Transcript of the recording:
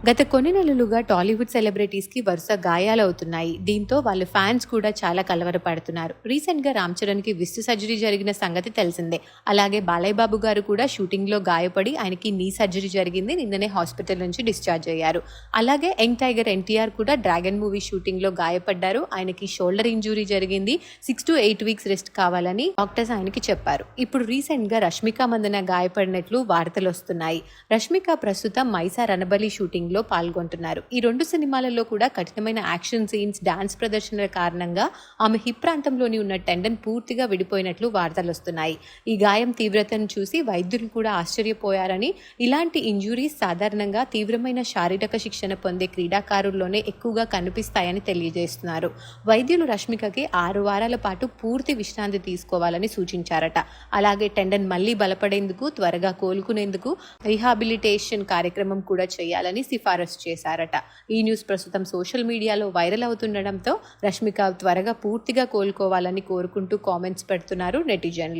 గత కొన్ని నెలలుగా టాలీవుడ్ సెలబ్రిటీస్కి వరుస గాయాలవుతున్నాయి. దీంతో వాళ్ళ ఫ్యాన్స్ కూడా చాలా కలవరపడుతున్నారు. రీసెంట్గా రామ్ చరణ్కి విస్తు సర్జరీ జరిగిన సంగతి తెలిసిందే. అలాగే బాలయ్య బాబు గారు కూడా షూటింగ్లో గాయపడి ఆయనకి నీ సర్జరీ జరిగింది. నిన్ననే హాస్పిటల్ నుంచి డిశ్చార్జ్ అయ్యారు. అలాగే యంగ్ టైగర్ ఎన్టీఆర్ కూడా డ్రాగన్ మూవీ షూటింగ్లో గాయపడ్డారు. ఆయనకి షోల్డర్ ఇంజురీ జరిగింది. 6 to 8 weeks రెస్ట్ కావాలని డాక్టర్స్ ఆయనకి చెప్పారు. ఇప్పుడు రీసెంట్గా రష్మిక మందన గాయపడినట్లు వార్తలు వస్తున్నాయి. రష్మిక ప్రస్తుతం మైసా రణబలి షూటింగ్ లో పాల్గొంటున్నారు. ఈ 2 సినిమాలలో కూడా కఠినమైన యాక్షన్ సీన్స్, డాన్స్ ప్రదర్శనల కారణంగా ఆమె హిప్ ప్రాంతంలోని ఉన్న టెండన్ పూర్తిగా విడిపోయినట్లు వార్తలు వస్తున్నాయి. ఈ గాయం తీవ్రతను చూసి వైద్యులు కూడా ఆశ్చర్యపోయారని, ఇలాంటి ఇంజురీస్ సాధారణంగా తీవ్రమైన శారీరక శిక్షణ పొందే క్రీడాకారుల్లోనే ఎక్కువగా కనిపిస్తాయని తెలియజేస్తున్నారు. వైద్యులు రష్మికకి 6 వారాల పాటు పూర్తి విశ్రాంతి తీసుకోవాలని సూచించారట. అలాగే టెండన్ మళ్లీ బలపడేందుకు, త్వరగా కోలుకునేందుకు రీహాబిలిటేషన్ కార్యక్రమం కూడా చేయాలని సిఫారసు చేశారట. ఈ న్యూస్ ప్రస్తుతం సోషల్ మీడియాలో వైరల్ అవుతుండడంతో రష్మిక త్వరగా పూర్తిగా కోలుకోవాలని కోరుకుంటూ కామెంట్స్ పెడుతున్నారు నెటిజన్లు.